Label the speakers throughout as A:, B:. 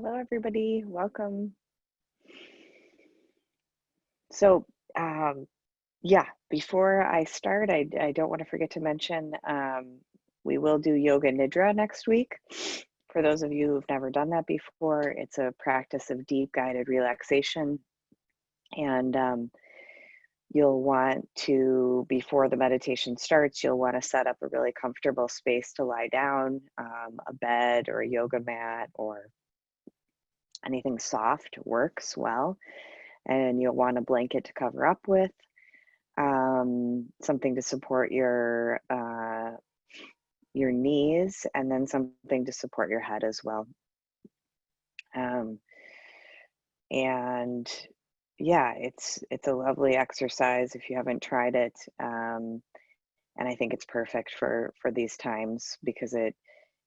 A: Hello, everybody. Welcome. So, um, yeah, before I start, I don't want to forget to mention we will do Yoga Nidra next week. For those of you who've never done that before, it's a practice of deep guided relaxation. And you'll want to, before the meditation starts, you'll want to set up a really comfortable space to lie down, a bed or a yoga mat or anything soft works well. And you'll want a blanket to cover up with, something to support your knees, and then something to support your head as well. And yeah, it's a lovely exercise if you haven't tried it, and I think it's perfect for these times because it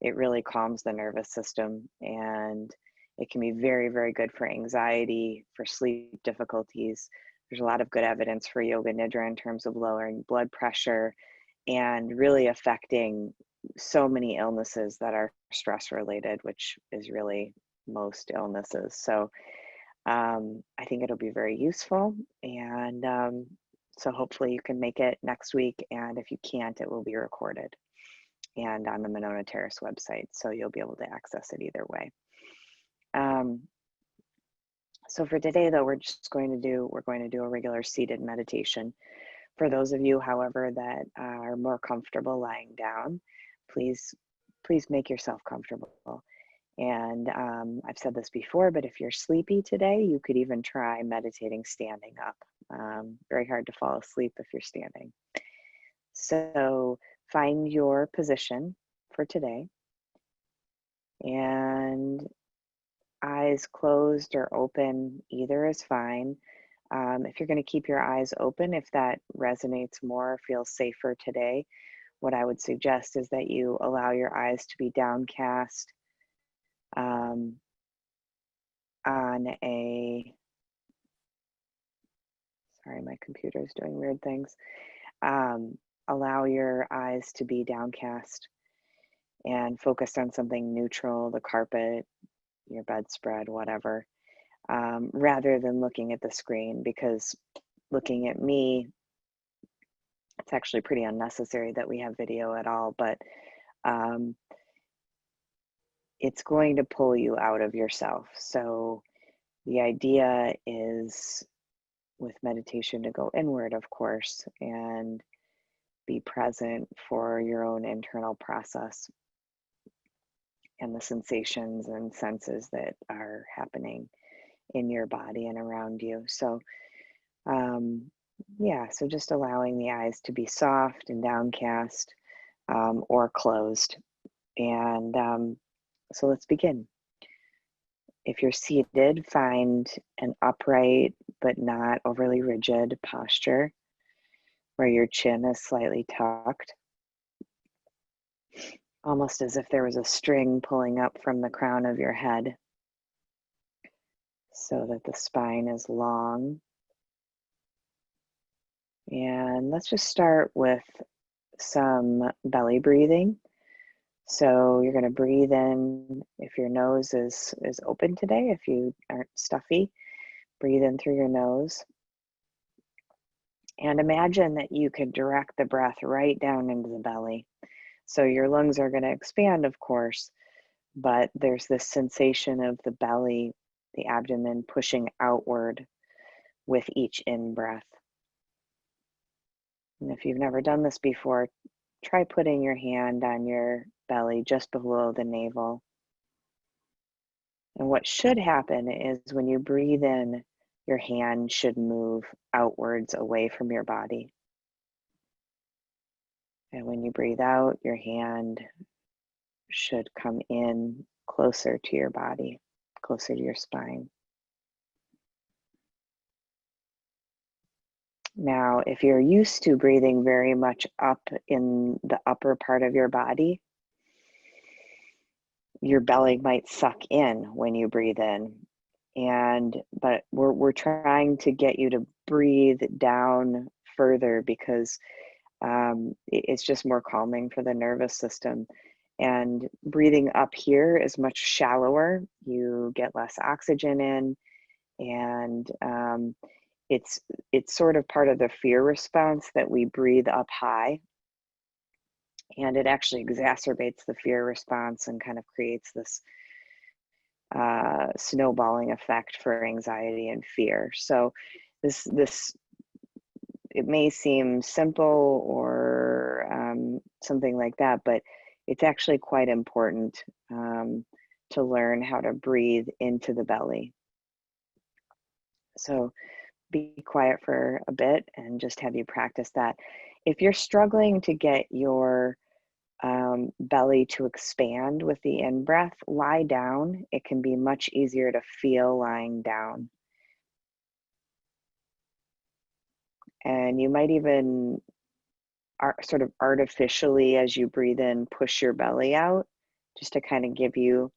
A: really calms the nervous system, and it can be very, very good for anxiety, for sleep difficulties. There's a lot of good evidence for yoga nidra in terms of lowering blood pressure and really affecting so many illnesses that are stress related, which is really most illnesses. So I think it'll be very useful. And so hopefully you can make it next week. And if you can't, it will be recorded and on the Monona Terrace website. So you'll be able to access it either way. So for today, though, we're going to do a regular seated meditation. For those of you, however, that are more comfortable lying down, please make yourself comfortable. And I've said this before, but if you're sleepy today, you could even try meditating standing up. Very hard to fall asleep if you're standing. So find your position for today, and eyes closed or open, either is fine. If you're going to keep your eyes open, if that resonates more, feels safer today, what I would suggest is that you allow your eyes to be downcast on a, sorry, my computer is doing weird things. Allow your eyes to be downcast and focused on something neutral, the carpet, your bedspread, whatever, rather than looking at the screen, because looking at me, it's actually pretty unnecessary that we have video at all, but it's going to pull you out of yourself. So the idea is with meditation to go inward, of course, and be present for your own internal process and the sensations and senses that are happening in your body and around you. So yeah, so just allowing the eyes to be soft and downcast, or closed. And so let's begin. If you're seated, find an upright but not overly rigid posture where your chin is slightly tucked, almost as if there was a string pulling up from the crown of your head, so that the spine is long. And let's just start with some belly breathing. So you're going to breathe in. If your nose is open today, if you aren't stuffy, breathe in through your nose. And imagine that you could direct the breath right down into the belly. So your lungs are going to expand, of course, but there's this sensation of the belly, the abdomen pushing outward with each in-breath. And if you've never done this before, try putting your hand on your belly just below the navel. And what should happen is when you breathe in, your hand should move outwards away from your body. And when you breathe out, your hand should come in closer to your body, closer to your spine. Now, if you're used to breathing very much up in the upper part of your body, your belly might suck in when you breathe in. But we're trying to get you to breathe down further because it's just more calming for the nervous system. And breathing up here is much shallower. You get less oxygen in, and it's sort of part of the fear response that we breathe up high, and it actually exacerbates the fear response and kind of creates this snowballing effect for anxiety and fear. So this it may seem simple or something like that, but it's actually quite important to learn how to breathe into the belly. So be quiet for a bit and just have you practice that. If you're struggling to get your belly to expand with the in-breath, lie down. It can be much easier to feel lying down. And you might even sort of artificially, as you breathe in, push your belly out, just to kind of give you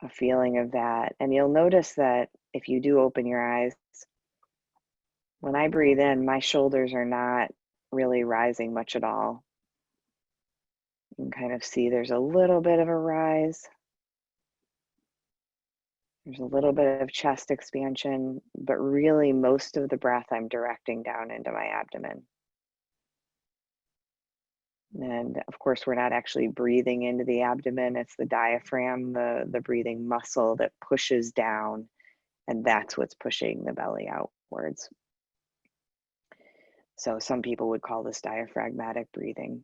A: a feeling of that. And you'll notice that if you do open your eyes, when I breathe in, my shoulders are not really rising much at all. You can kind of see there's a little bit of a rise. There's a little bit of chest expansion, but really most of the breath I'm directing down into my abdomen. And of course, we're not actually breathing into the abdomen. It's the diaphragm, the breathing muscle that pushes down, and that's what's pushing the belly outwards. So some people would call this diaphragmatic breathing.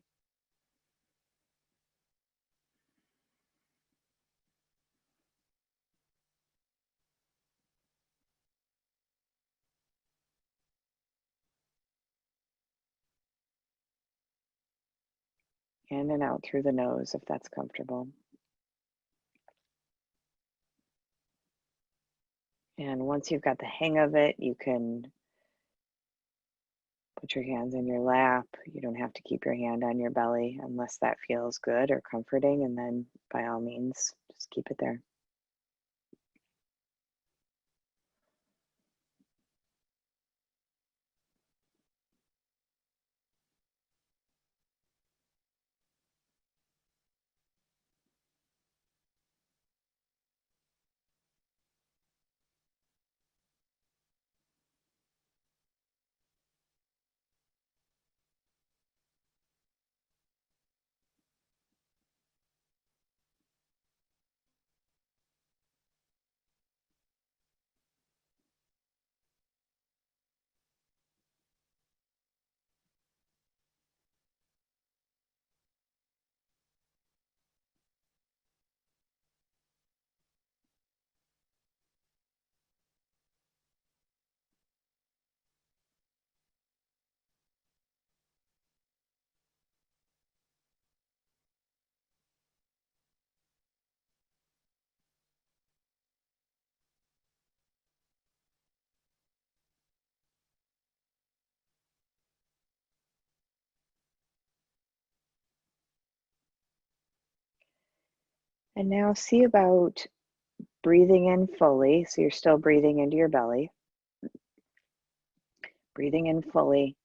A: In and out through the nose, if that's comfortable. And once you've got the hang of it, you can put your hands in your lap. You don't have to keep your hand on your belly unless that feels good or comforting, and then by all means, just keep it there. And now see about breathing in fully. So you're still breathing into your belly, breathing in fully,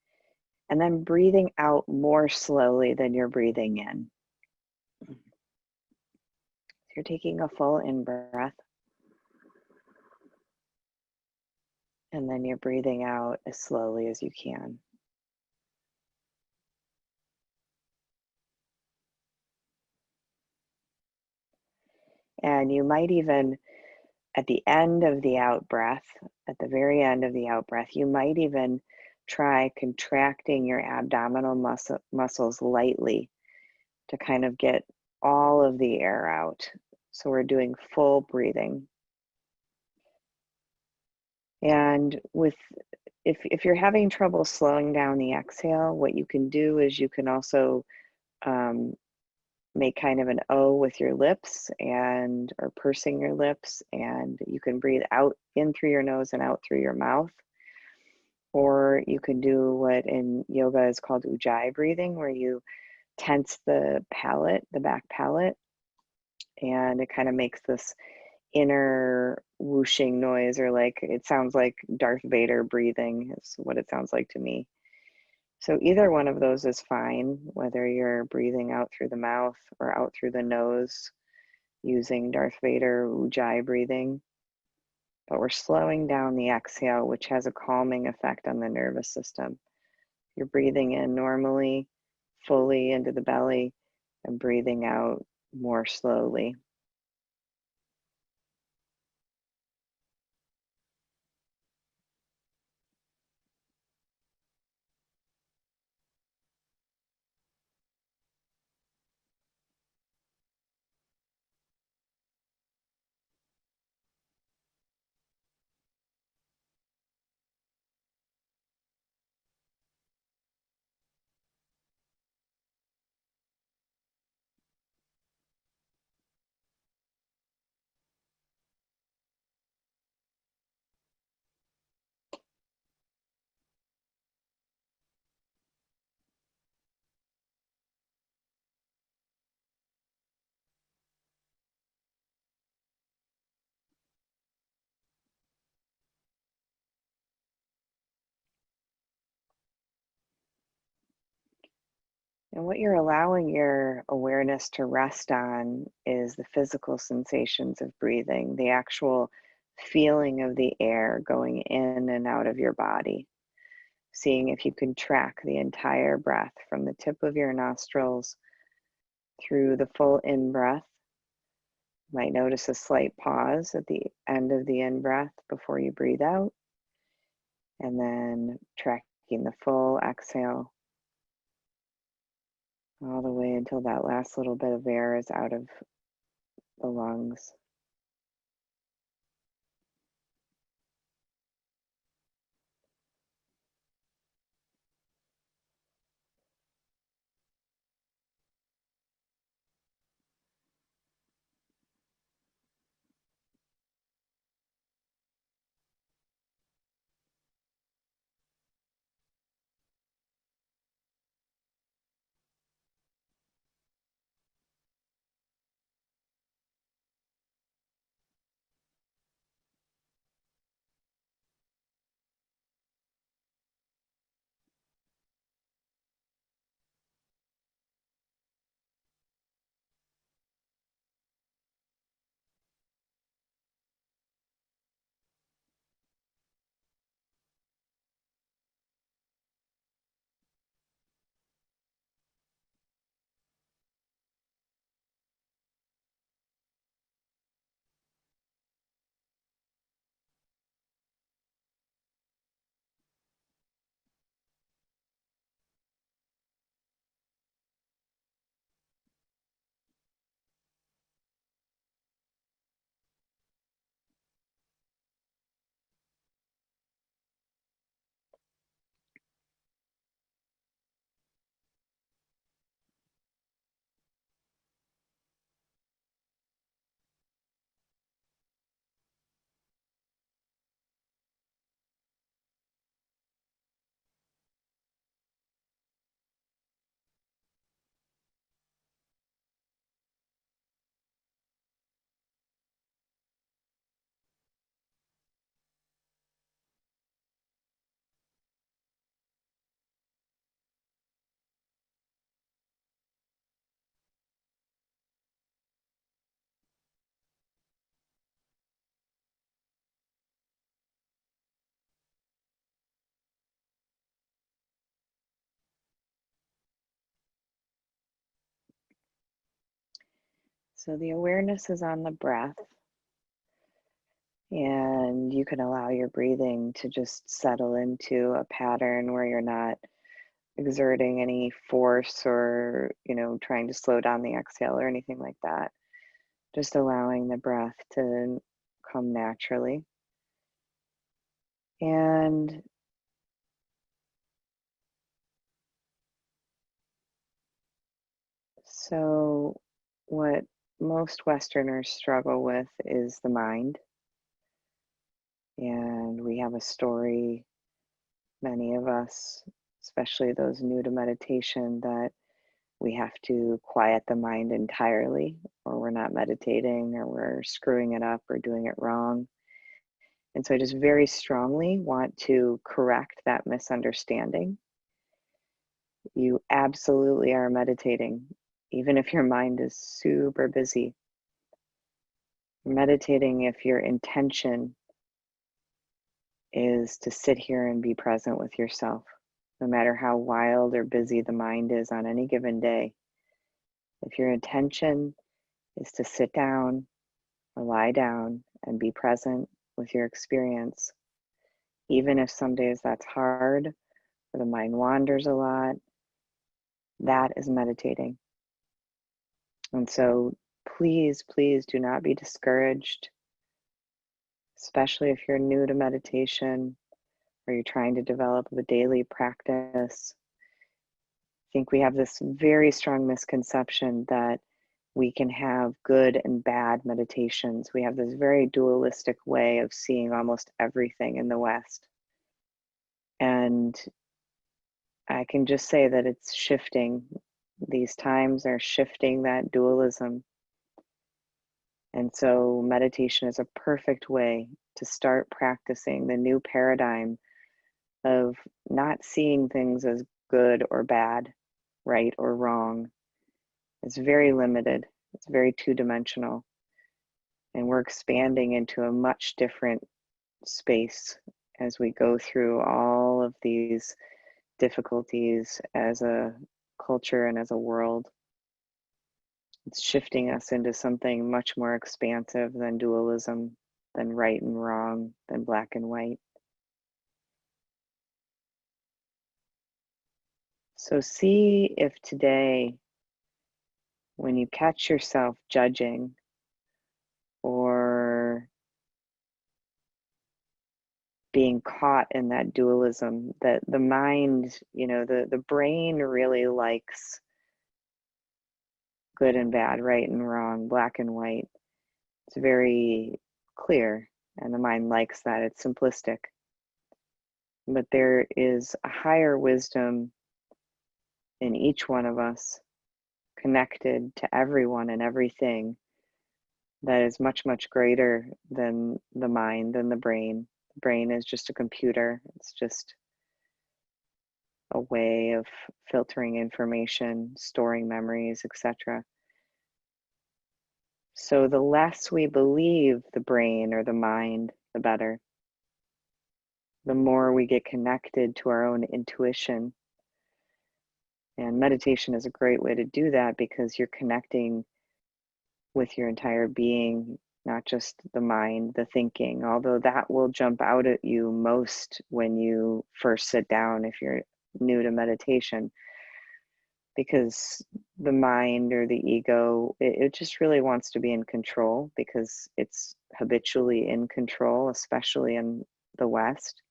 A: and then breathing out more slowly than you're breathing in. So you're taking a full in breath, and then you're breathing out as slowly as you can. And you might even, at the end of the out breath, at the very end of the out breath, you might even try contracting your abdominal muscles lightly to kind of get all of the air out. So we're doing full breathing. And if you're having trouble slowing down the exhale, what you can do is you can also make kind of an O with your lips and or pursing your lips, and you can breathe out in through your nose and out through your mouth. Or you can do what in yoga is called ujjayi breathing, where you tense the palate, the back palate, and it kind of makes this inner whooshing noise, or like it sounds like Darth Vader breathing is what it sounds like to me. So either one of those is fine, whether you're breathing out through the mouth or out through the nose using Darth Vader Ujjayi breathing. But we're slowing down the exhale, which has a calming effect on the nervous system. You're breathing in normally, fully into the belly, and breathing out more slowly. And what you're allowing your awareness to rest on is the physical sensations of breathing, the actual feeling of the air going in and out of your body. Seeing if you can track the entire breath from the tip of your nostrils through the full in breath. You might notice a slight pause at the end of the in breath before you breathe out, and then tracking the full exhale all the way until that last little bit of air is out of the lungs. So the awareness is on the breath, and you can allow your breathing to just settle into a pattern where you're not exerting any force or, trying to slow down the exhale or anything like that. Just allowing the breath to come naturally. And so, what most Westerners struggle with is the mind. And we have a story, many of us, especially those new to meditation, that we have to quiet the mind entirely, or we're not meditating, or we're screwing it up or doing it wrong. And so I just very strongly want to correct that misunderstanding You absolutely are meditating, even if your mind is super busy. Meditating if your intention is to sit here and be present with yourself, no matter how wild or busy the mind is on any given day. If your intention is to sit down or lie down and be present with your experience, even if some days that's hard or the mind wanders a lot, that is meditating. And so please, please do not be discouraged, especially if you're new to meditation or you're trying to develop a daily practice. I think we have this very strong misconception that we can have good and bad meditations. We have this very dualistic way of seeing almost everything in the West. And I can just say that it's shifting. These times are shifting that dualism. And so meditation is a perfect way to start practicing the new paradigm of not seeing things as good or bad, right or wrong. It's very limited. It's very two-dimensional. And we're expanding into a much different space as we go through all of these difficulties as a culture and as a world. It's shifting us into something much more expansive than dualism, than right and wrong, than black and white. So see if today, when you catch yourself judging or being caught in that dualism, that the mind, the brain really likes good and bad, right and wrong, black and white. It's very clear, and the mind likes that. It's simplistic. But there is a higher wisdom in each one of us, connected to everyone and everything, that is much, much greater than the mind, than the brain. The brain is just a computer. It's just a way of filtering information, storing memories, etc. So the less we believe the brain or the mind, the better. The more we get connected to our own intuition. And meditation is a great way to do that because you're connecting with your entire being, not just the mind, the thinking, although that will jump out at you most when you first sit down if you're new to meditation, because the mind or the ego, it just really wants to be in control because it's habitually in control, especially in the West.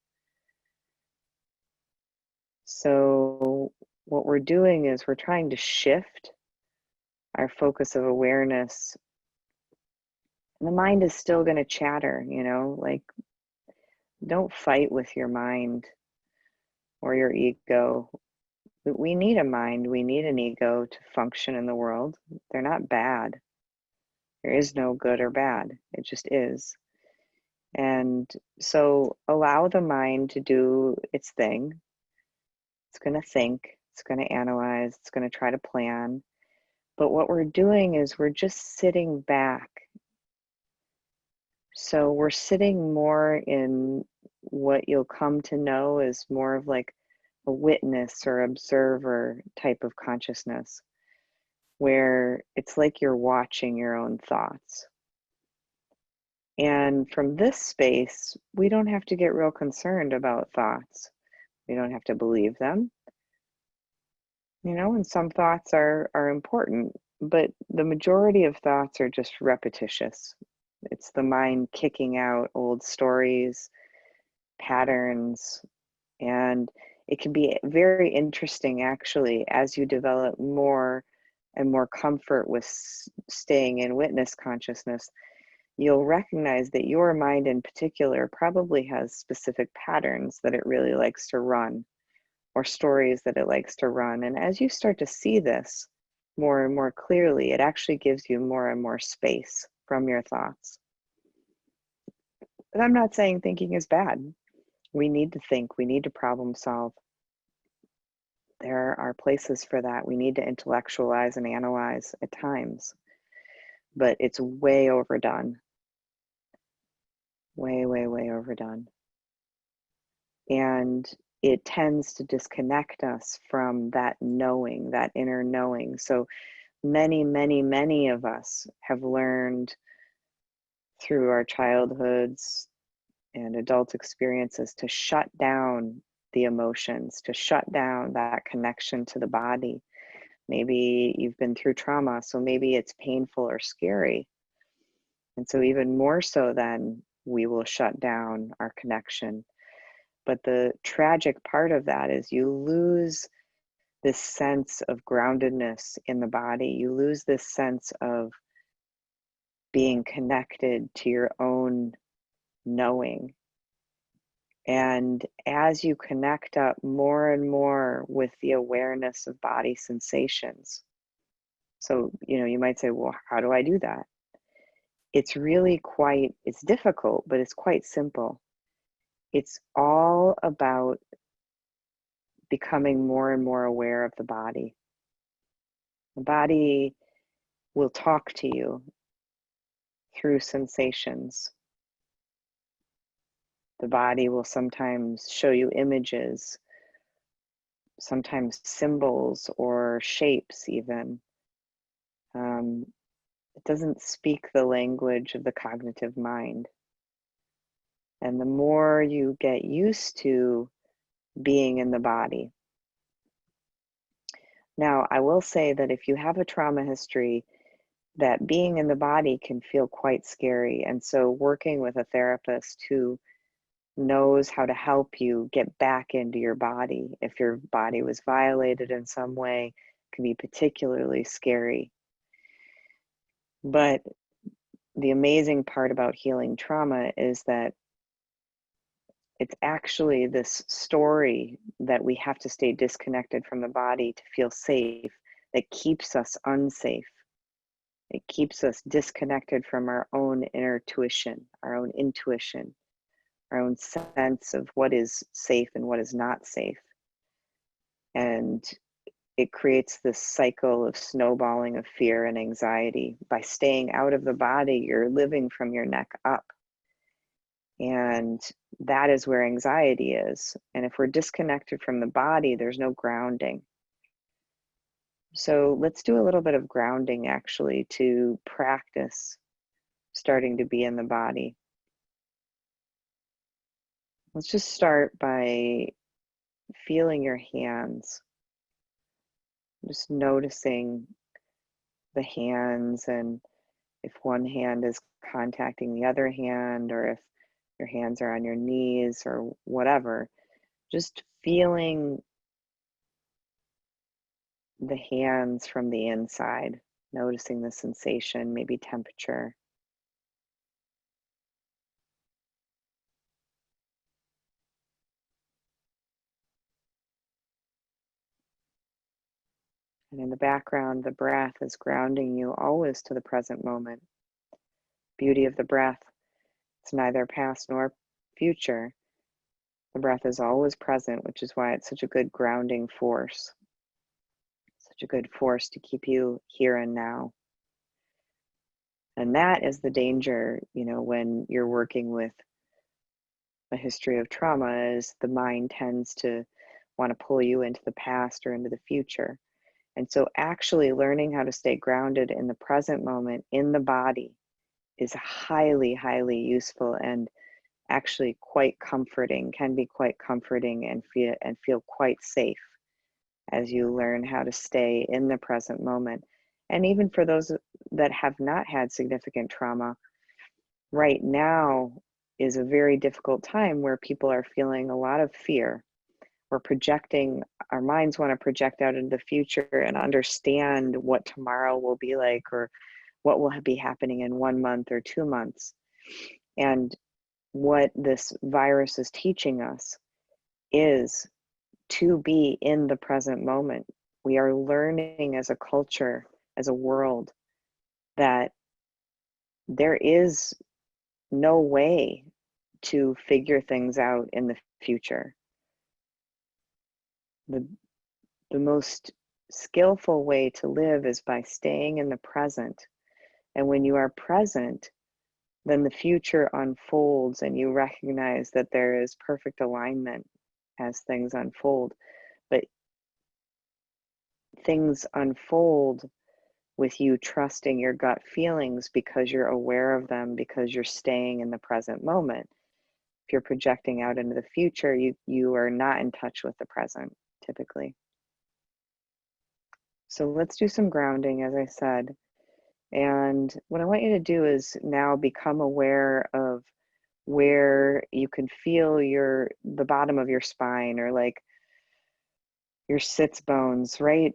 A: So what we're doing is we're trying to shift our focus of awareness. And the mind is still going to chatter, like, don't fight with your mind or your ego. We need a mind, we need an ego to function in the world. They're not bad. There is no good or bad, it just is. And so allow the mind to do its thing. It's going to think, it's going to analyze, it's going to try to plan. But what we're doing is we're just sitting back. So we're sitting more in what you'll come to know as more of like a witness or observer type of consciousness, where it's like you're watching your own thoughts. And from this space, we don't have to get real concerned about thoughts. We don't have to believe them. And some thoughts are important, but the majority of thoughts are just repetitious. It's the mind kicking out old stories, patterns, and it can be very interesting actually as you develop more and more comfort with staying in witness consciousness. You'll recognize that your mind in particular probably has specific patterns that it really likes to run, or stories that it likes to run. And as you start to see this more and more clearly, it actually gives you more and more space from your thoughts. But I'm not saying thinking is bad. We need to think, we need to problem solve. There are places for that. We need to intellectualize and analyze at times, but it's way overdone. Way, way, way overdone. And it tends to disconnect us from that knowing, that inner knowing. So many, many, many of us have learned through our childhoods and adult experiences to shut down the emotions, to shut down that connection to the body. Maybe you've been through trauma, so maybe it's painful or scary. And so even more so then we will shut down our connection. But the tragic part of that is you lose this sense of groundedness in the body. You lose this sense of being connected to your own knowing. And as you connect up more and more with the awareness of body sensations, so, you might say, well, how do I do that? It's really it's difficult, but it's quite simple. It's all about becoming more and more aware of the body. The body will talk to you through sensations. The body will sometimes show you images, sometimes symbols or shapes even. It doesn't speak the language of the cognitive mind. And the more you get used to being in the body. Now, I will say that if you have a trauma history, that being in the body can feel quite scary. And so working with a therapist who knows how to help you get back into your body, if your body was violated in some way, can be particularly scary. But the amazing part about healing trauma is that it's actually this story that we have to stay disconnected from the body to feel safe that keeps us unsafe. It keeps us disconnected from our own inner tuition, our own intuition, our own sense of what is safe and what is not safe. And it creates this cycle of snowballing of fear and anxiety. By staying out of the body, you're living from your neck up. And that is where anxiety is. And if we're disconnected from the body, there's no grounding. So let's do a little bit of grounding actually to practice starting to be in the body. Let's just start by feeling your hands. Just noticing the hands, and if one hand is contacting the other hand, or if your hands are on your knees or whatever, just feeling the hands from the inside, noticing the sensation, maybe temperature. And in the background, the breath is grounding you always to the present moment. Beauty of the breath, it's neither past nor future. The breath is always present, which is why it's such a good grounding force. Such a good force to keep you here and now. And that is the danger, when you're working with a history of trauma, is the mind tends to want to pull you into the past or into the future. And so actually learning how to stay grounded in the present moment in the body is highly, highly useful, and actually quite comforting, can be quite comforting, and feel quite safe as you learn how to stay in the present moment. And even for those that have not had significant trauma, right now is a very difficult time where people are feeling a lot of fear. We're projecting, our minds want to project out into the future and understand what tomorrow will be like, or what will be happening in 1 month or 2 months. And what this virus is teaching us is to be in the present moment. We are learning as a culture, as a world, that there is no way to figure things out in the future. The the most skillful way to live is by staying in the present. And when you are present, then the future unfolds and you recognize that there is perfect alignment as things unfold. But things unfold with you trusting your gut feelings because you're aware of them, because you're staying in the present moment. If you're projecting out into the future, you are not in touch with the present typically. So let's do some grounding, as I said. And what I want you to do is now become aware of where you can feel the bottom of your spine, or like your sits bones, right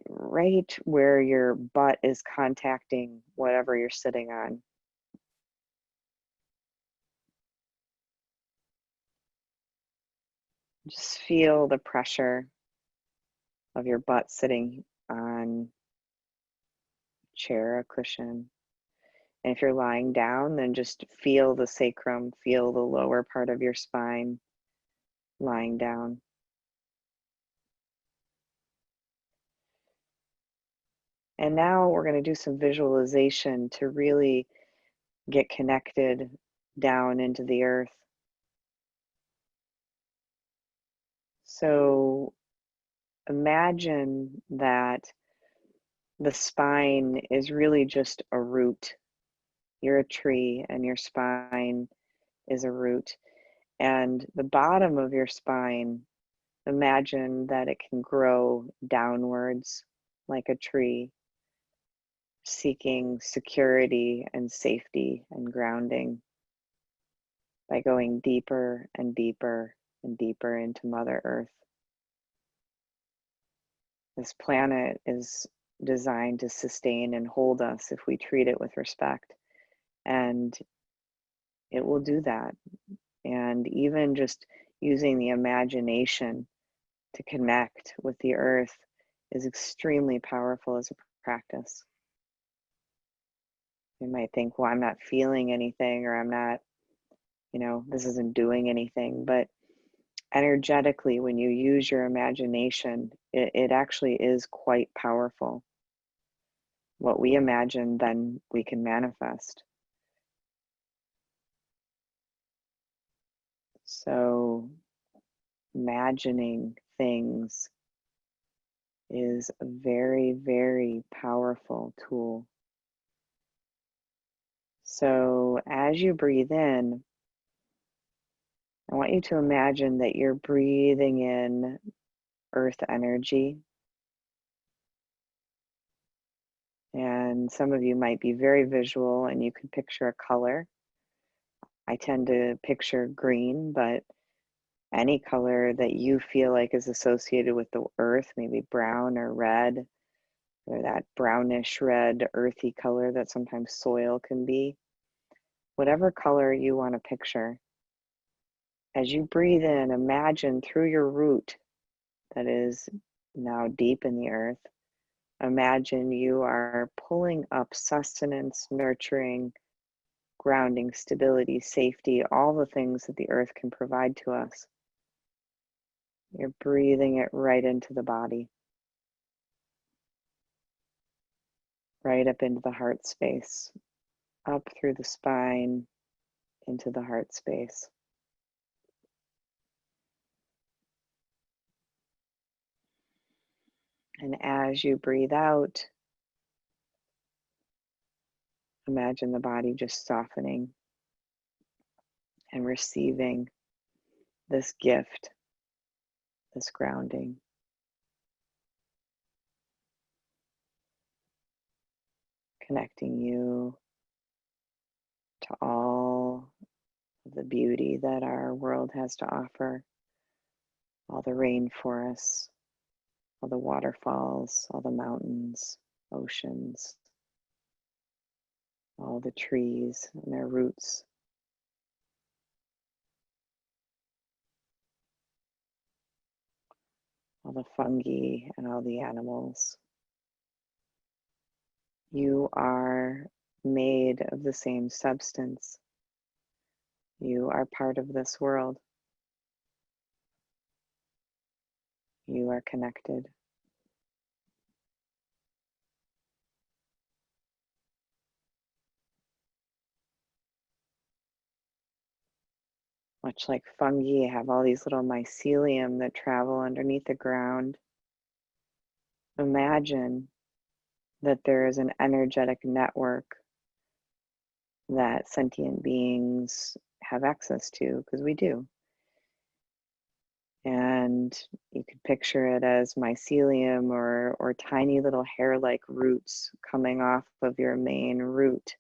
A: where your butt is contacting whatever you're sitting on. Just feel the pressure of your butt sitting on a chair, a cushion. And if you're lying down, then just feel the sacrum, feel the lower part of your spine lying down. And now we're going to do some visualization to really get connected down into the earth. So imagine that the spine is really just a root. You're a tree and your spine is a root. And the bottom of your spine, imagine that it can grow downwards like a tree, seeking security and safety and grounding by going deeper and deeper and deeper into Mother Earth. This planet is designed to sustain and hold us if we treat it with respect, and it will do that. And even just using the imagination to connect with the earth is extremely powerful as a practice. You might think, well, I'm not feeling anything, or I'm not, this isn't doing anything. But energetically, when you use your imagination, it actually is quite powerful. What we imagine, then we can manifest. So imagining things is a very, very powerful tool. So as you breathe in, I want you to imagine that you're breathing in earth energy. And some of you might be very visual and you can picture a color. I tend to picture green, but any color that you feel like is associated with the earth, maybe brown or red, or that brownish red earthy color that sometimes soil can be. Whatever color you want to picture. As you breathe in, imagine through your root that is now deep in the earth, imagine you are pulling up sustenance, nurturing, grounding, stability, safety, all the things that the earth can provide to us. You're breathing it right into the body, right up into the heart space, up through the spine, into the heart space. And as you breathe out, imagine the body just softening and receiving this gift, this grounding. Connecting you to all of the beauty that our world has to offer, all the rainforests, all the waterfalls, all the mountains, oceans, all the trees and their roots. All the fungi and all the animals. You are made of the same substance. You are part of this world. You are connected. Much like fungi have all these little mycelium that travel underneath the ground, imagine that there is an energetic network that sentient beings have access to, because we do. And you could picture it as mycelium or tiny little hair-like roots coming off of your main root,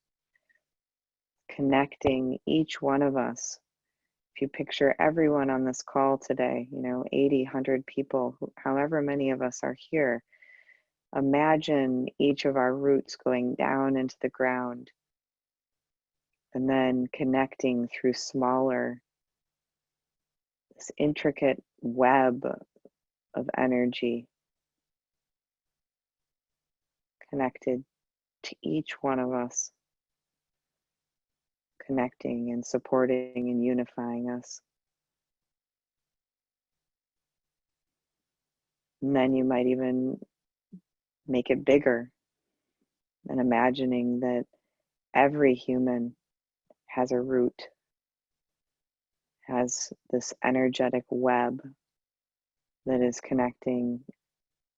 A: connecting each one of us. If you picture everyone on this call today, 80, 100 people, however many of us are here, imagine each of our roots going down into the ground and then connecting through smaller, this intricate web of energy connected to each one of us, connecting and supporting and unifying us. And then you might even make it bigger and imagining that every human has a root, has this energetic web that is connecting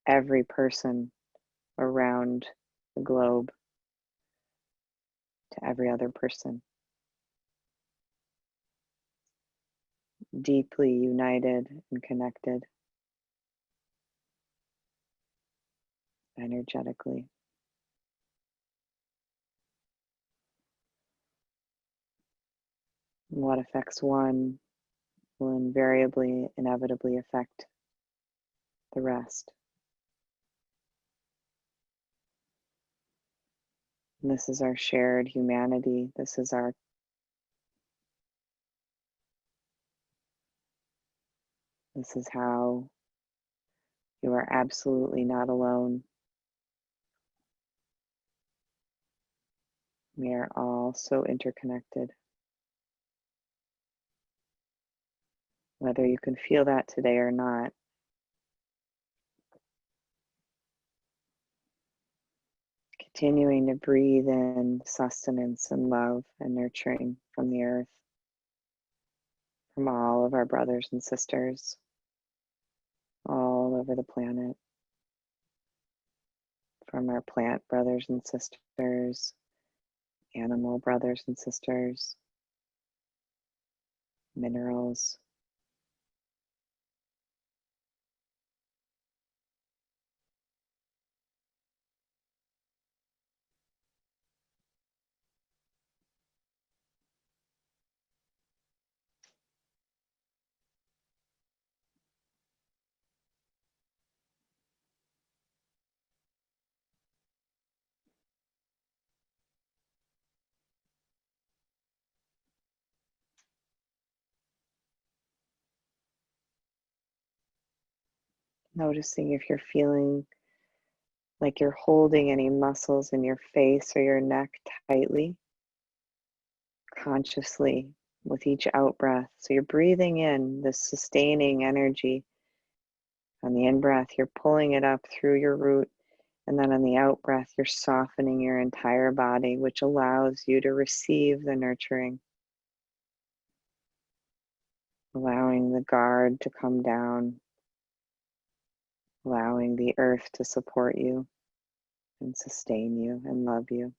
A: every person around the globe to every other person. Deeply united and connected energetically. What affects one will invariably, inevitably affect the rest. And this is our shared humanity. This is how you are absolutely not alone. We are all so interconnected. Whether you can feel that today or not, continuing to breathe in sustenance and love and nurturing from the earth, from all of our brothers and sisters all over the planet, from our plant brothers and sisters, animal brothers and sisters, minerals. Noticing if you're feeling like you're holding any muscles in your face or your neck tightly, consciously with each out breath. So you're breathing in this sustaining energy. On the in breath, you're pulling it up through your root. And then on the out breath, you're softening your entire body, which allows you to receive the nurturing, allowing the guard to come down, allowing the earth to support you and sustain you and love you.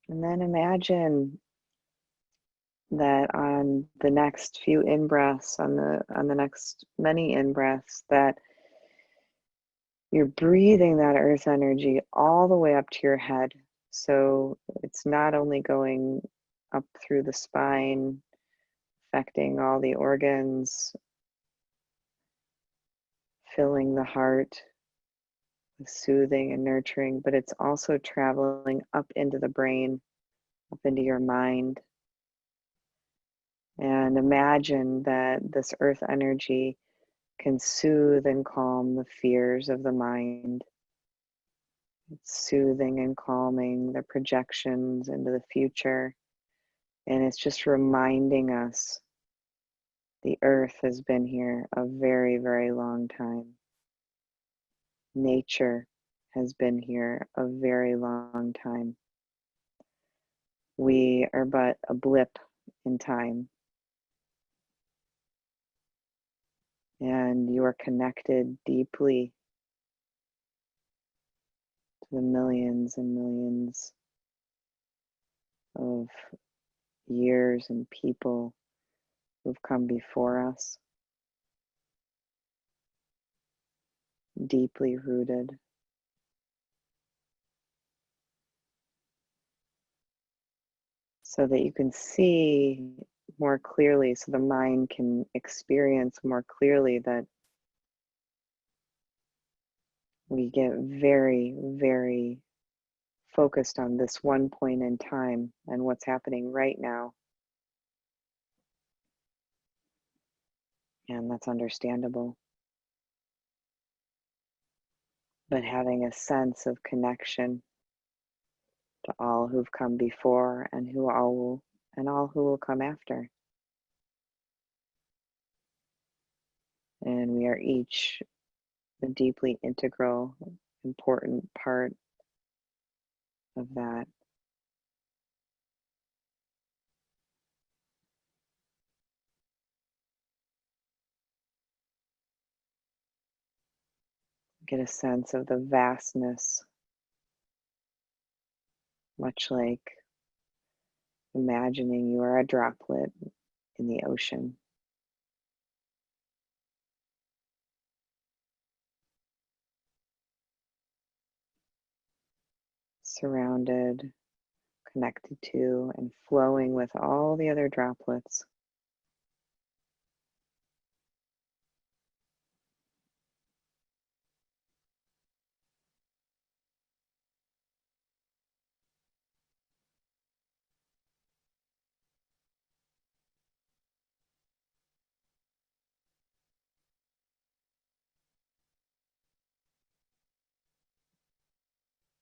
A: And then imagine that on the next few in-breaths, on the next many in-breaths, that you're breathing that earth energy all the way up to your head. So it's not only going up through the spine, affecting all the organs, filling the heart with soothing and nurturing, but it's also traveling up into the brain, up into your mind. And imagine that this earth energy can soothe and calm the fears of the mind. It's soothing and calming the projections into the future. And it's just reminding us the earth has been here a very, very long time. Nature has been here a very long time. We are but a blip in time. And you are connected deeply to the millions and millions of years and people who've come before us, deeply rooted. So that you can see more clearly, so the mind can experience more clearly that we get very, very focused on this one point in time and what's happening right now. And that's understandable. But having a sense of connection to all who've come before and all who will come after. And we are each a deeply integral, important part of that. Get a sense of the vastness, much like imagining you are a droplet in the ocean. Surrounded, connected to, and flowing with all the other droplets.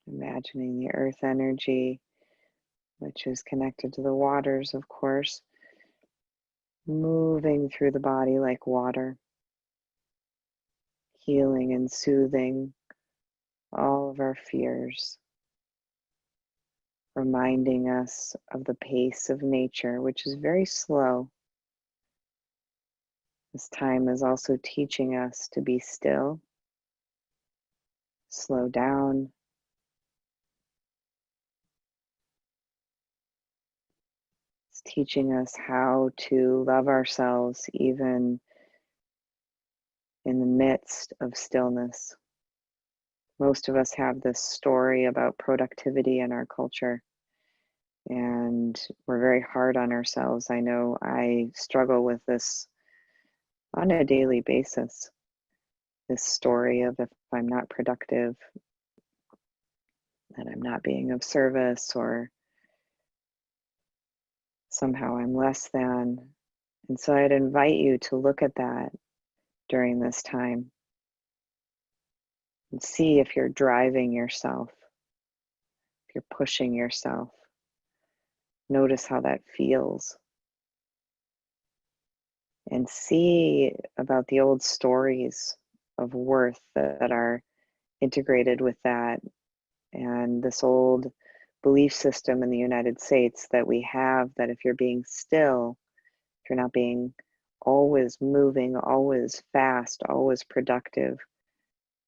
A: Imagining the earth energy, which is connected to the waters, of course, moving through the body like water, healing and soothing all of our fears, reminding us of the pace of nature, which is very slow. This time is also teaching us to be still, slow down, it's teaching us how to love ourselves even in the midst of stillness. Most of us have this story about productivity in our culture, and we're very hard on ourselves. I know I struggle with this on a daily basis. This story of if I'm not productive, that I'm not being of service, or somehow I'm less than. And so I'd invite you to look at that during this time and see if you're driving yourself, if you're pushing yourself. Notice how that feels. And see about the old stories of worth that are integrated with that, and this old belief system in the United States that we have, that if you're being still, if you're not being always moving, always fast, always productive,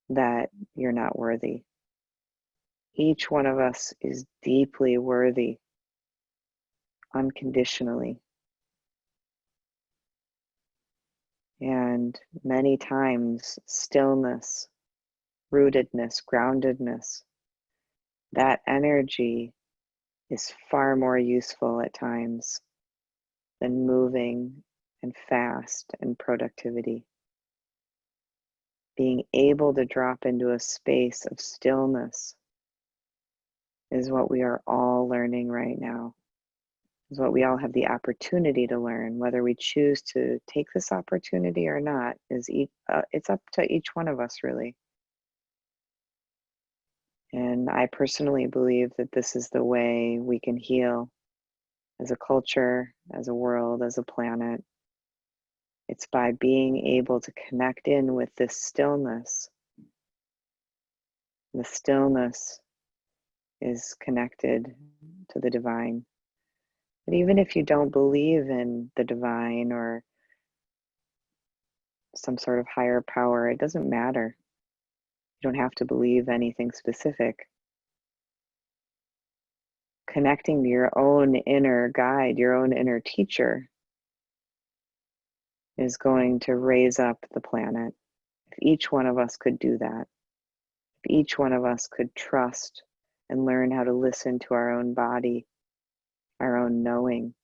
A: that you're not worthy. Each one of us is deeply worthy, unconditionally. And many times, stillness, rootedness, groundedness, that energy is far more useful at times than moving and fast and productivity. Being able to drop into a space of stillness is what we are all learning right now. is what we all have the opportunity to learn. Whether we choose to take this opportunity or not it's up to each one of us, really. And I personally believe that this is the way we can heal as a culture, as a world, as a planet. It's by being able to connect in with this stillness. The stillness is connected to the divine. But even if you don't believe in the divine or some sort of higher power, it doesn't matter. You don't have to believe anything specific. Connecting to your own inner guide, your own inner teacher, is going to raise up the planet. If each one of us could do that, if each one of us could trust and learn how to listen to our own body, our own knowing,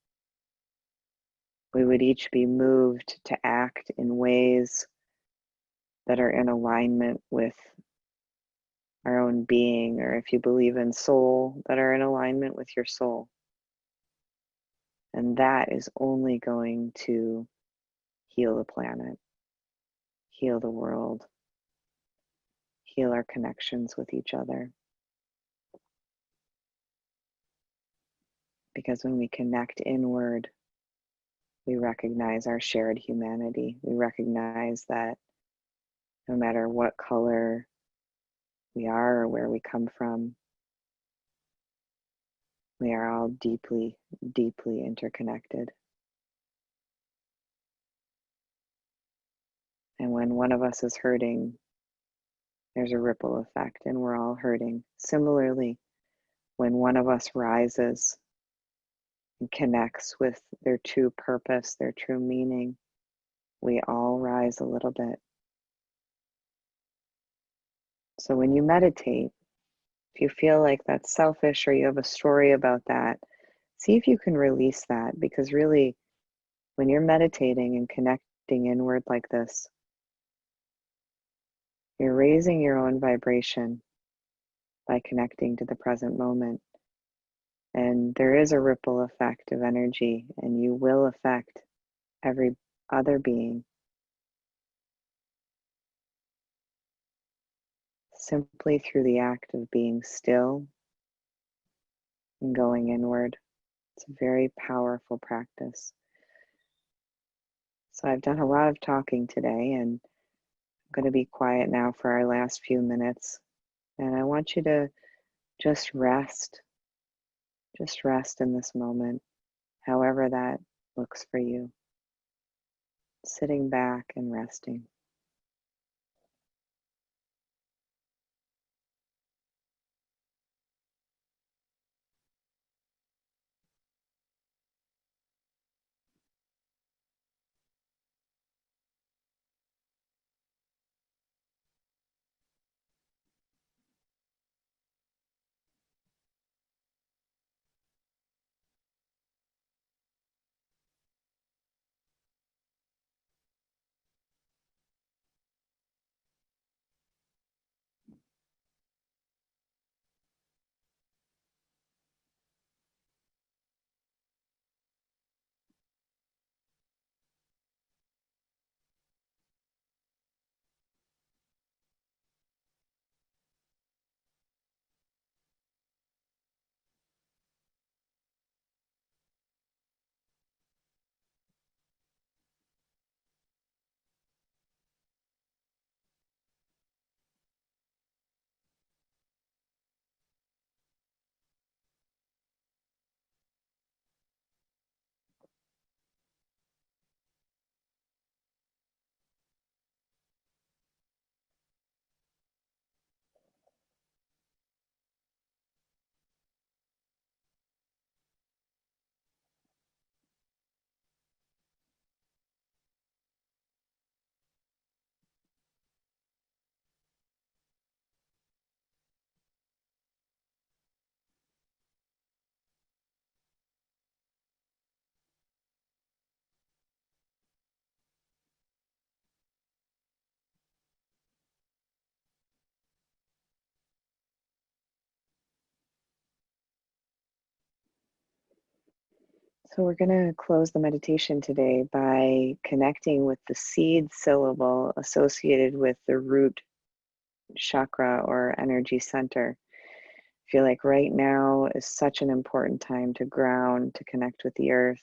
A: we would each be moved to act in ways that are in alignment with our own being, or if you believe in soul, that are in alignment with your soul. And that is only going to heal the planet, heal the world, heal our connections with each other. Because when we connect inward, we recognize our shared humanity. We recognize that no matter what color we are or where we come from, we are all deeply, deeply interconnected. And when one of us is hurting, there's a ripple effect and we're all hurting. Similarly, when one of us rises and connects with their true purpose, their true meaning, we all rise a little bit. So when you meditate, if you feel like that's selfish or you have a story about that, see if you can release that, because really, when you're meditating and connecting inward like this, you're raising your own vibration by connecting to the present moment. And there is a ripple effect of energy, and you will affect every other being simply through the act of being still and going inward. It's a very powerful practice. So I've done a lot of talking today, and I'm going to be quiet now for our last few minutes. And I want you to just rest in this moment, however that looks for you. Sitting back and resting. So we're going to close the meditation today by connecting with the seed syllable associated with the root chakra or energy center. I feel like right now is such an important time to ground, to connect with the earth.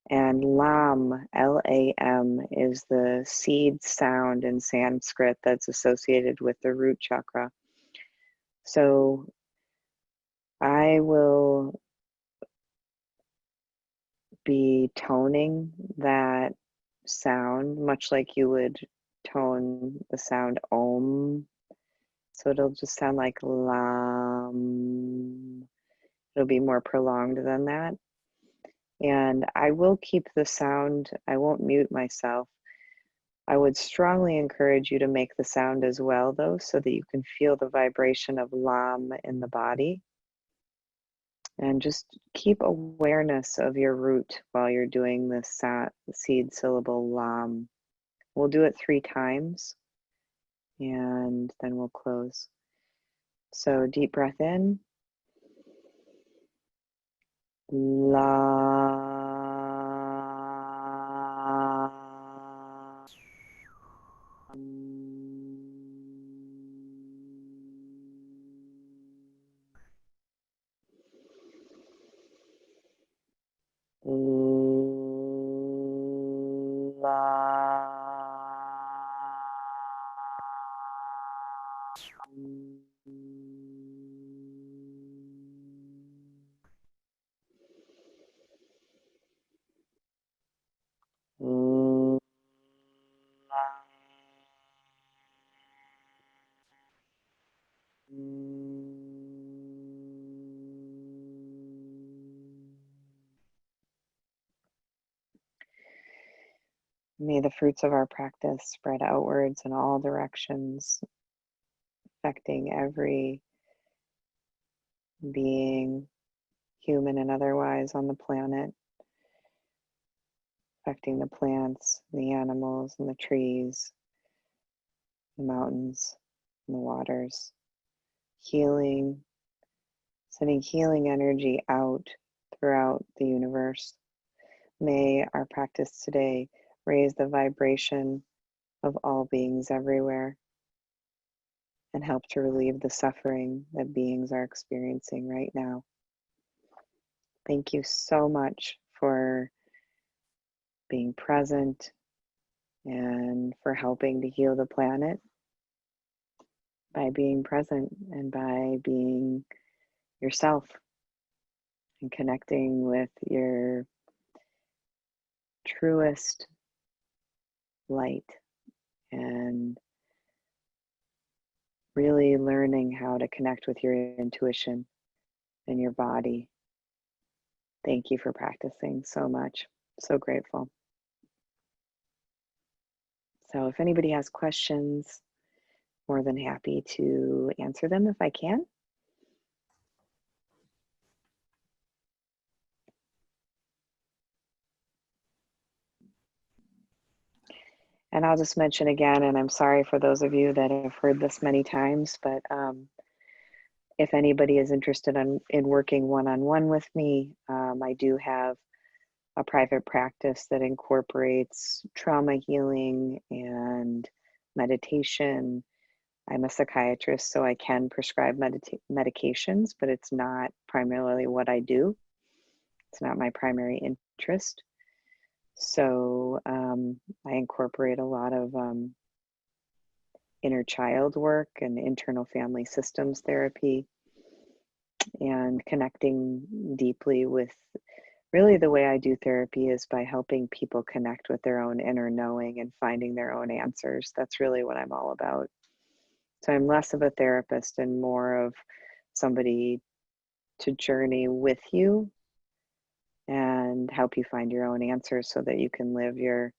A: And Lam, Lam, is the seed sound in Sanskrit that's associated with the root chakra. So I will be toning that sound much like you would tone the sound Om. So it'll just sound like Lam. It'll be more prolonged than that. And I will keep the sound, I won't mute myself. I would strongly encourage you to make the sound as well, though, so that you can feel the vibration of Lam in the body. And just keep awareness of your root while you're doing the seed syllable Lam. We'll do it 3 times, and then we'll close. So deep breath in. La. May the fruits of our practice spread outwards in all directions, affecting every being, human and otherwise, on the planet, affecting the plants, the animals, and the trees, the mountains, and the waters, healing, sending healing energy out throughout the universe. May our practice today raise the vibration of all beings everywhere and help to relieve the suffering that beings are experiencing right now. Thank you so much for being present and for helping to heal the planet by being present and by being yourself and connecting with your truest light and really learning how to connect with your intuition and your body. Thank you for practicing so much. So grateful. So if anybody has questions, more than happy to answer them if I can. And I'll just mention again, and I'm sorry for those of you that have heard this many times, but if anybody is interested in working one-on-one with me, I do have a private practice that incorporates trauma healing and meditation. I'm a psychiatrist, so I can prescribe medications, but it's not primarily what I do. It's not my primary interest. So I incorporate a lot of inner child work and internal family systems therapy and connecting deeply with, really the way I do therapy is by helping people connect with their own inner knowing and finding their own answers. That's really what I'm all about. So I'm less of a therapist and more of somebody to journey with you and help you find your own answers so that you can live your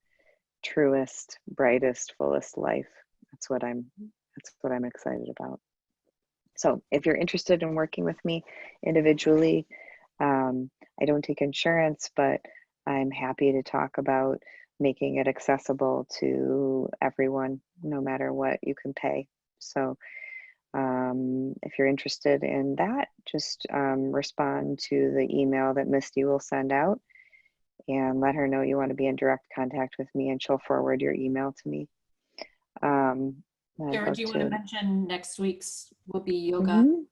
A: truest, brightest, fullest life. That's what I'm excited about. So if you're interested in working with me individually, I don't take insurance, but I'm happy to talk about making it accessible to everyone, no matter what you can pay. So If you're interested in that, just respond to the email that Misty will send out and let her know you want to be in direct contact with me, and she'll forward your email to me. I'd
B: Sarah,
A: love
B: do you want to
A: to.
B: mention next week's will be yoga?
A: Mhm.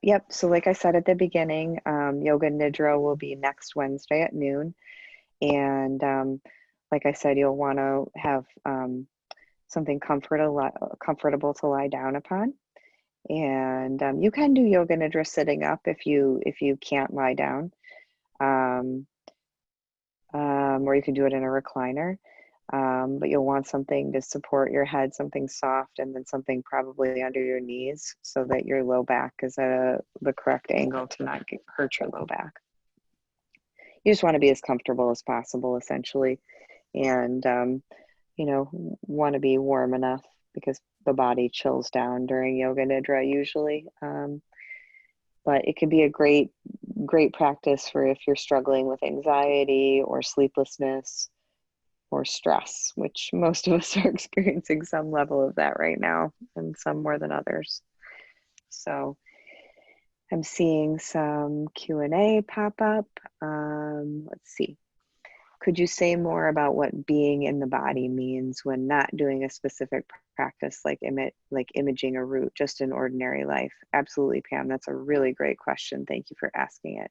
A: Yep. So like I said at the beginning, Yoga Nidra will be next Wednesday at noon. And like I said, you'll want to have something comfortable to lie down upon. And you can do Yoga Nidra sitting up if you can't lie down. Um, or you can do it in a recliner. But you'll want something to support your head, something soft, and then something probably under your knees so that your low back is at the correct angle to not hurt your low back. You just want to be as comfortable as possible, essentially, and want to be warm enough because the body chills down during Yoga Nidra usually. But it could be a great practice for if you're struggling with anxiety or sleeplessness or stress, which most of us are experiencing some level of that right now, and some more than others. So I'm seeing some Q&A pop up. Let's see. Could you say more about what being in the body means when not doing a specific practice like imaging a root, just in ordinary life? Absolutely, Pam. That's a really great question. Thank you for asking it.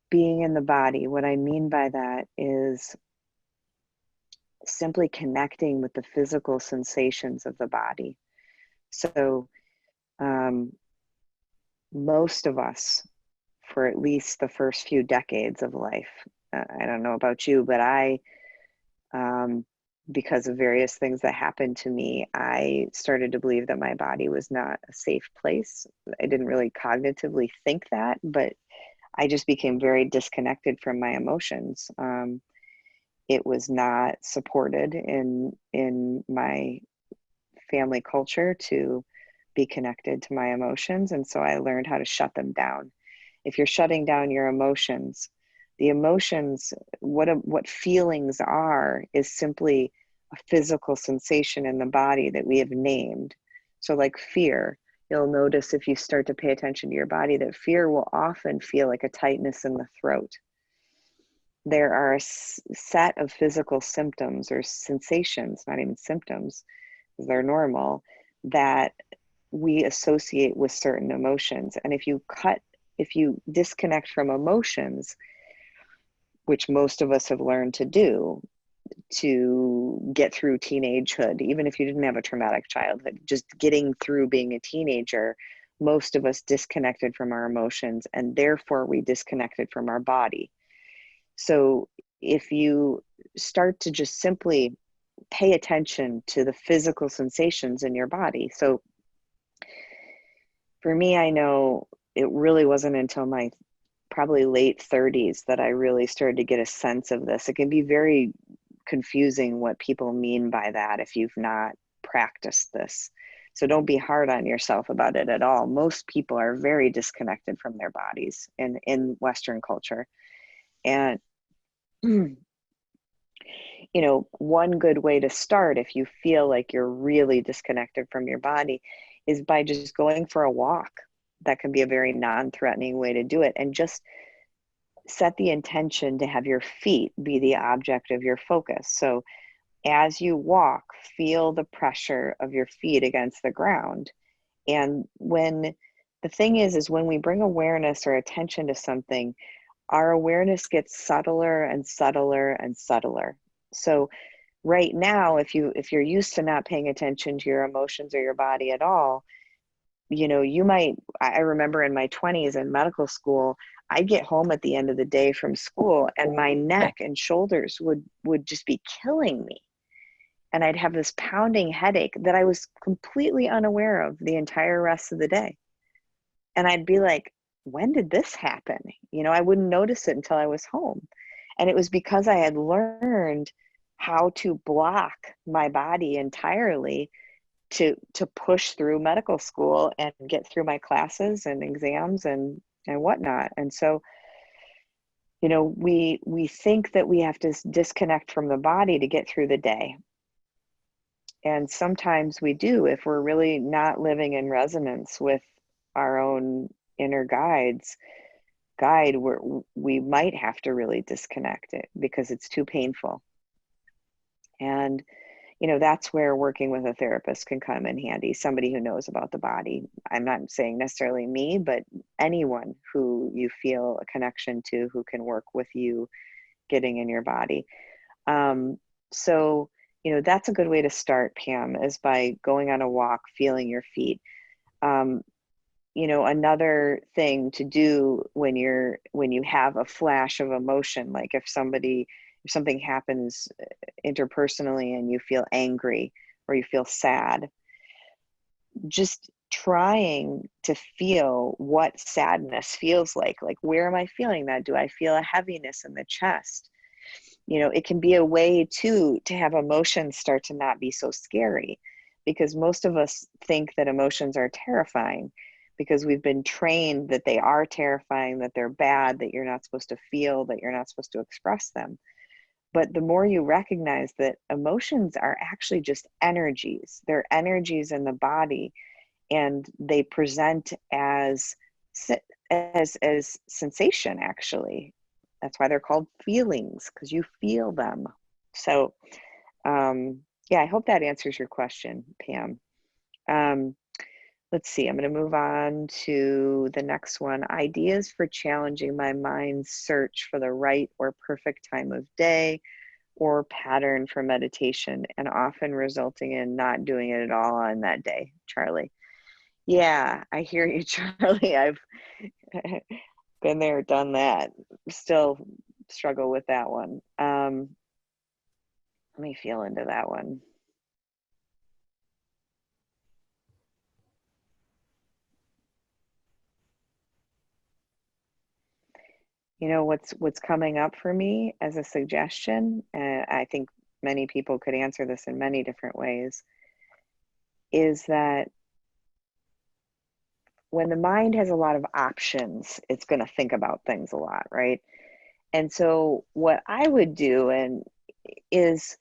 A: Being in the body, what I mean by that is simply connecting with the physical sensations of the body. So most of us, for at least the first few decades of life, I don't know about you, but because of various things that happened to me, I started to believe that my body was not a safe place. I didn't really cognitively think that, but I just became very disconnected from my emotions. It was not supported in my family culture to be connected to my emotions, and so I learned how to shut them down. If you're shutting down your emotions, the emotions, what feelings are, is simply a physical sensation in the body that we have named. So like fear, you'll notice if you start to pay attention to your body that fear will often feel like a tightness in the throat. There are a set of physical symptoms or sensations, not even symptoms, because they're normal, that we associate with certain emotions. And if you disconnect from emotions, which most of us have learned to do to get through teenagehood, even if you didn't have a traumatic childhood, just getting through being a teenager, most of us disconnected from our emotions, and therefore we disconnected from our body. So if you start to just simply pay attention to the physical sensations in your body. So for me, I know it really wasn't until my probably late 30s that I really started to get a sense of this. It can be very confusing what people mean by that if you've not practiced this. So don't be hard on yourself about it at all. Most people are very disconnected from their bodies in Western culture. And one good way to start if you feel like you're really disconnected from your body is by just going for a walk. That can be a very non-threatening way to do it. And just set the intention to have your feet be the object of your focus. So as you walk, feel the pressure of your feet against the ground. And the thing is when we bring awareness or attention to something, our awareness gets subtler and subtler and subtler. So right now, if you're used to not paying attention to your emotions or your body at all, I remember in my 20s in medical school, I'd get home at the end of the day from school and my neck and shoulders would just be killing me. And I'd have this pounding headache that I was completely unaware of the entire rest of the day. And I'd be like, when did this happen? I wouldn't notice it until I was home. And it was because I had learned how to block my body entirely to push through medical school and get through my classes and exams and whatnot. And so, we think that we have to disconnect from the body to get through the day. And sometimes we do, if we're really not living in resonance with our own inner guide, we might have to really disconnect it because it's too painful. And that's where working with a therapist can come in handy, somebody who knows about the body. I'm not saying necessarily me, but anyone who you feel a connection to who can work with you getting in your body. So, that's a good way to start, Pam, is by going on a walk, feeling your feet. Another thing to do when you have a flash of emotion, like if something happens interpersonally and you feel angry or you feel sad, just trying to feel what sadness feels like where am I feeling that? Do I feel a heaviness in the chest? It can be a way to have emotions start to not be so scary, because most of us think that emotions are terrifying because we've been trained that they are terrifying, that they're bad, that you're not supposed to feel, that you're not supposed to express them. But the more you recognize that emotions are actually just energies, they're energies in the body, and they present as sensation, actually. That's why they're called feelings, because you feel them. So yeah, I hope that answers your question, Pam. Let's see, I'm going to move on to the next one. Ideas for challenging my mind's search for the right or perfect time of day or pattern for meditation, and often resulting in not doing it at all on that day. Charlie. Yeah, I hear you, Charlie. I've been there, done that. Still struggle with that one. Let me feel into that one. What's coming up for me as a suggestion, and I think many people could answer this in many different ways, is that when the mind has a lot of options, it's going to think about things a lot, right? And so what I would do is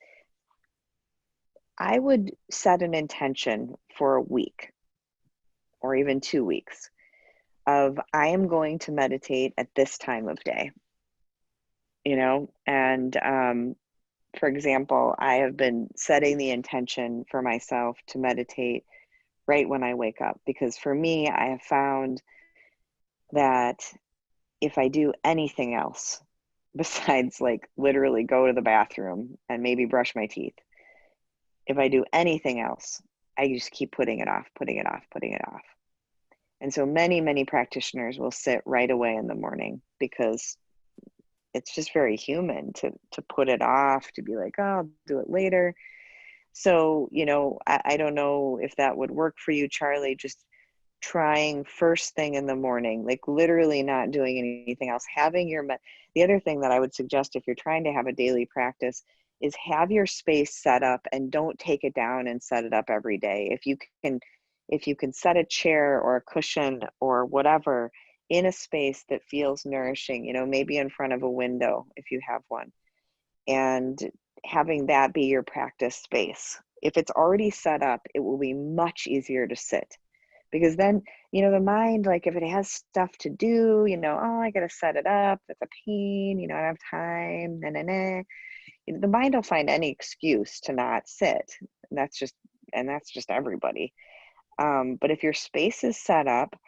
A: I would set an intention for a week or even 2 weeks of I am going to meditate at this time of day, and for example, I have been setting the intention for myself to meditate right when I wake up, because for me, I have found that if I do anything else besides like literally go to the bathroom and maybe brush my teeth, if I do anything else, I just keep putting it off, putting it off, putting it off. And so many practitioners will sit right away in the morning because it's just very human to put it off, to be like, oh, I'll do it later. So, I don't know if that would work for you, Charlie, just trying first thing in the morning, like literally not doing anything else. The other thing that I would suggest if you're trying to have a daily practice is have your space set up and don't take it down and set it up every day. If you can set a chair or a cushion or whatever in a space that feels nourishing, maybe in front of a window if you have one, and having that be your practice space. If it's already set up, it will be much easier to sit, because then, the mind, like if it has stuff to do, oh, I got to set it up. It's a pain, I don't have time, the mind will find any excuse to not sit. And that's just everybody. But if your space is set up,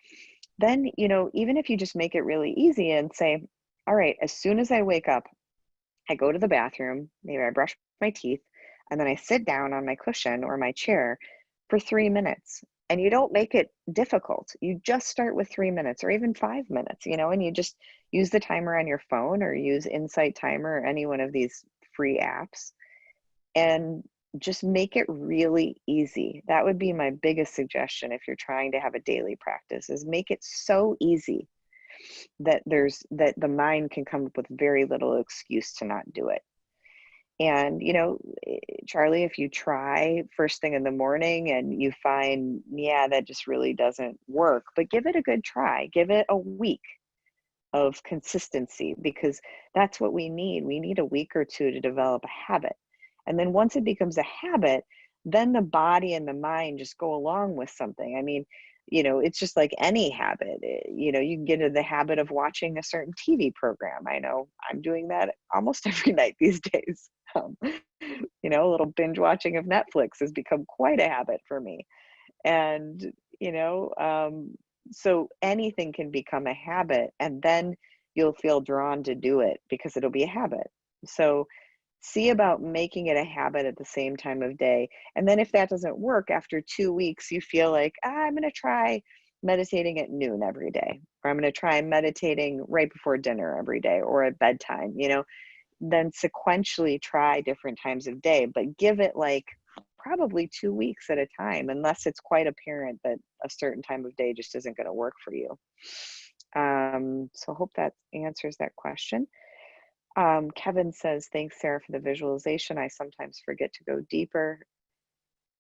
A: then, even if you just make it really easy and say, all right, as soon as I wake up, I go to the bathroom, maybe I brush my teeth, and then I sit down on my cushion or my chair for 3 minutes. And you don't make it difficult. You just start with 3 minutes or even 5 minutes, and you just use the timer on your phone or use Insight Timer or any one of these free apps, and just make it really easy. That would be my biggest suggestion if you're trying to have a daily practice, is make it so easy that the mind can come up with very little excuse to not do it. And Charlie, if you try first thing in the morning and you find, yeah, that just really doesn't work, but give it a good try. Give it a week of consistency, because that's what we need. We need a week or two to develop a habit. And then once it becomes a habit, then the body and the mind just go along with something. I mean, it's just like any habit. You can get into the habit of watching a certain TV program. I know I'm doing that almost every night these days. A little binge watching of Netflix has become quite a habit for me. And, you know, um, so anything can become a habit, and then you'll feel drawn to do it because it'll be a habit. So see about making it a habit at the same time of day. And then if that doesn't work after 2 weeks, you feel like, I'm going to try meditating at noon every day, or I'm going to try meditating right before dinner every day or at bedtime, then sequentially try different times of day, but give it like probably 2 weeks at a time, unless it's quite apparent that a certain time of day just isn't going to work for you. So I hope that answers that question. Kevin says, thanks, Sarah, for the visualization. I sometimes forget to go deeper.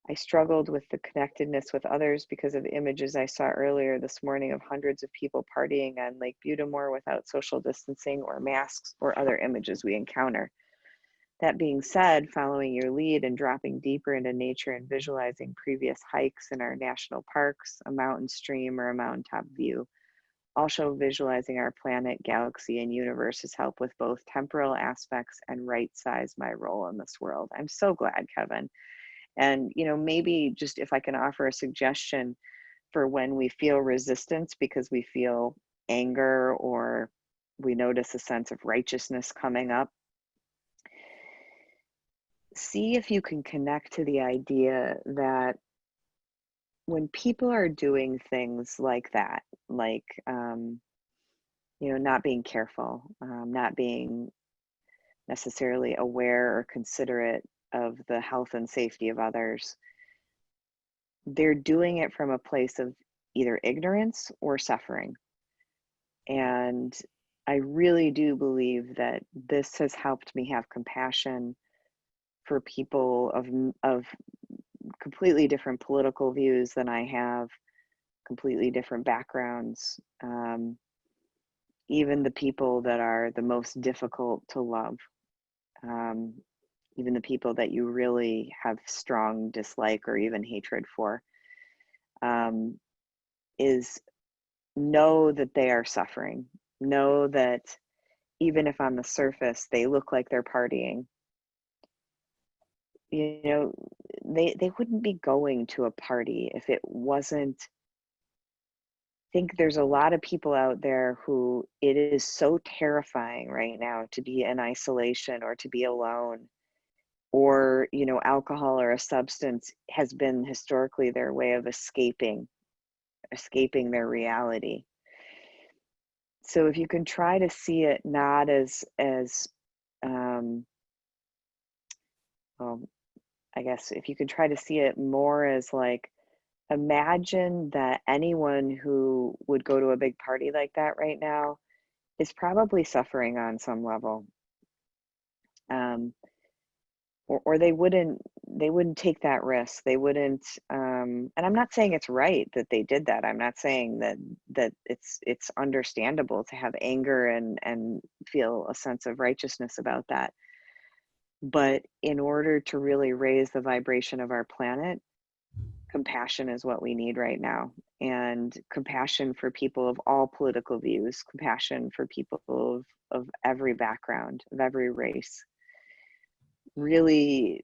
A: I struggled with the connectedness with others because of images I saw earlier this morning of hundreds of people partying on Lake Butamore without social distancing or masks or other images we encounter. That being said, following your lead and dropping deeper into nature and visualizing previous hikes in our national parks, a mountain stream, or a mountaintop view, also visualizing our planet, galaxy, and universe has helped with both temporal aspects and right size my role in this world. I'm so glad, Kevin. And, maybe just if I can offer a suggestion for when we feel resistance because we feel anger or we notice a sense of righteousness coming up, see if you can connect to the idea that when people are doing things like that, like, not being careful, not being necessarily aware or considerate of the health and safety of others, they're doing it from a place of either ignorance or suffering. And I really do believe that this has helped me have compassion for people of completely different political views than I have, completely different backgrounds, even the people that are the most difficult to love, um, even the people that you really have strong dislike or even hatred for, um, is know that they are suffering. Know that even if on the surface they look like they're partying, you know, they wouldn't be going to a party if it wasn't. I think there's a lot of people out there who it is so terrifying right now to be in isolation or to be alone, or alcohol or a substance has been historically their way of escaping their reality. So if you can try to see it not as well, I guess if you can try to see it more as like, imagine that anyone who would go to a big party like that right now is probably suffering on some level. Um, or they wouldn't take that risk. They wouldn't, and I'm not saying it's right that they did that. I'm not saying that it's understandable to have anger and feel a sense of righteousness about that. But in order to really raise the vibration of our planet, compassion is what we need right now. And compassion for people of all political views, compassion for people of every background, of every race, really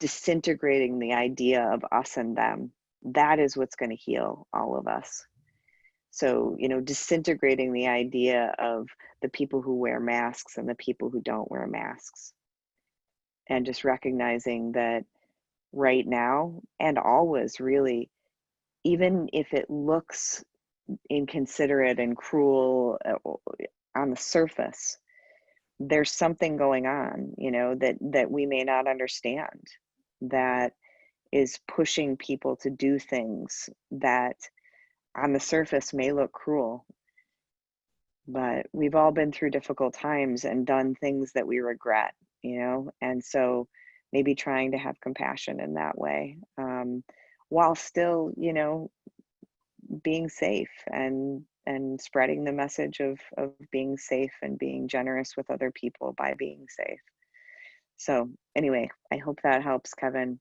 A: disintegrating the idea of us and them. That is what's going to heal all of us. So, disintegrating the idea of the people who wear masks and the people who don't wear masks. And just recognizing that right now and always, really, even if it looks inconsiderate and cruel on the surface, there's something going on, that we may not understand, that is pushing people to do things that on the surface may look cruel. But we've all been through difficult times and done things that we regret, and so maybe trying to have compassion in that way, while still, being safe and spreading the message of being safe and being generous with other people by being safe. So anyway, I hope that helps, Kevin.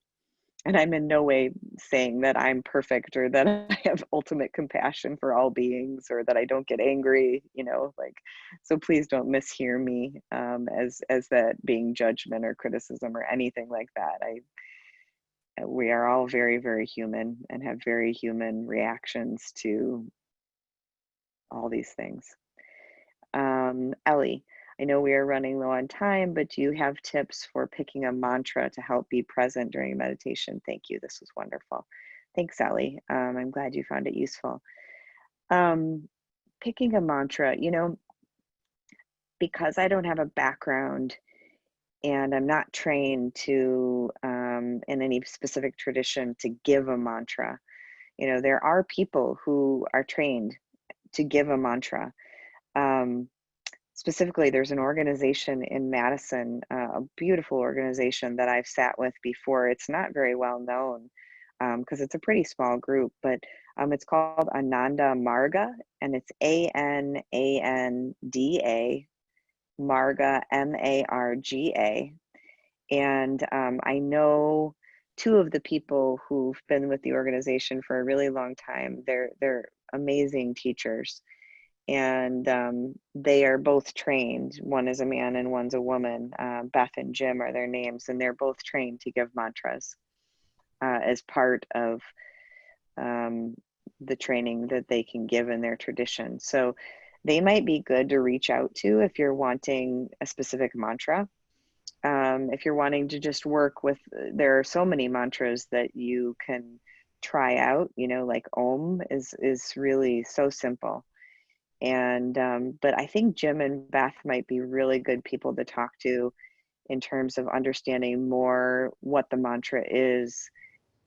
A: And I'm in no way saying that I'm perfect or that I have ultimate compassion for all beings or that I don't get angry, like, so please don't mishear me as that being judgment or criticism or anything like that. We are all very, very human and have very human reactions to all these things. Ellie, I know we are running low on time, but do you have tips for picking a mantra to help be present during meditation? Thank you. This was wonderful. Thanks, Ellie. I'm glad you found it useful. Um, Picking a mantra, because I don't have a background and I'm not trained to, in any specific tradition, to give a mantra. There are people who are trained to give a mantra. Um, Specifically, there's an organization in Madison, a beautiful organization that I've sat with before. It's not very well known because it's a pretty small group, but it's called Ananda Marga, and it's Ananda Marga, Marga. And I know two of the people who've been with the organization for a really long time. They're amazing teachers, and they are both trained. One is a man and one's a woman. Beth and Jim are their names, and they're both trained to give mantras as part of the training that they can give in their tradition. So they might be good to reach out to if you're wanting a specific mantra. If you're wanting to just work with, there are so many mantras that you can try out. Like Om is really so simple. And but I think Jim and Beth might be really good people to talk to in terms of understanding more what the mantra is,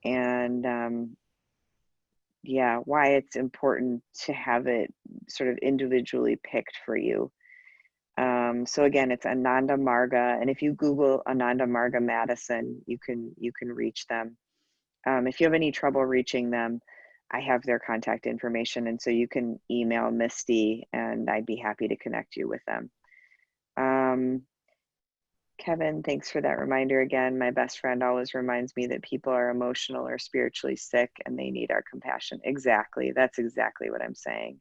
A: and yeah, why it's important to have it sort of individually picked for you. So again, it's Ananda Marga, and if you Google Ananda Marga Madison, you can reach them. If you have any trouble reaching them, I have their contact information, and so you can email Misty, and I'd be happy to connect you with them. Kevin, thanks for that reminder again. My best friend always reminds me that people are emotional or spiritually sick, and they need our compassion. Exactly. That's exactly what I'm saying.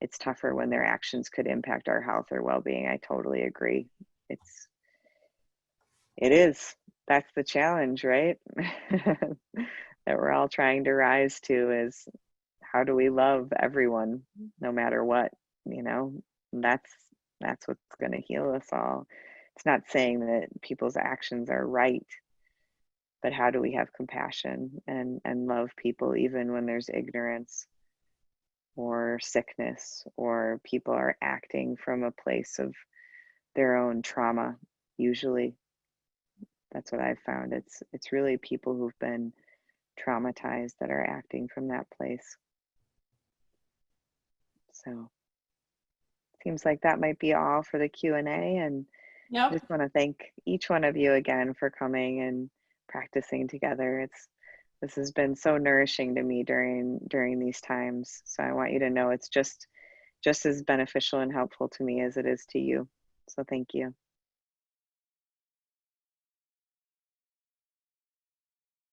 A: It's tougher when their actions could impact our health or well-being. I totally agree. It is. That's the challenge, right? That we're all trying to rise to is, how do we love everyone no matter what, you know? And that's what's going to heal us all. It's not saying that people's actions are right, but how do we have compassion and love people even when there's ignorance or sickness, or people are acting from a place of their own trauma. Usually that's what I've found. It's really people who've been traumatized that are acting from that place. So seems like that might be all for the Q&A, and I
B: Yep.
A: just want to thank each one of you again for coming and practicing together. This has been so nourishing to me during these times. So I want you to know it's just as beneficial and helpful to me as it is to you. So thank you.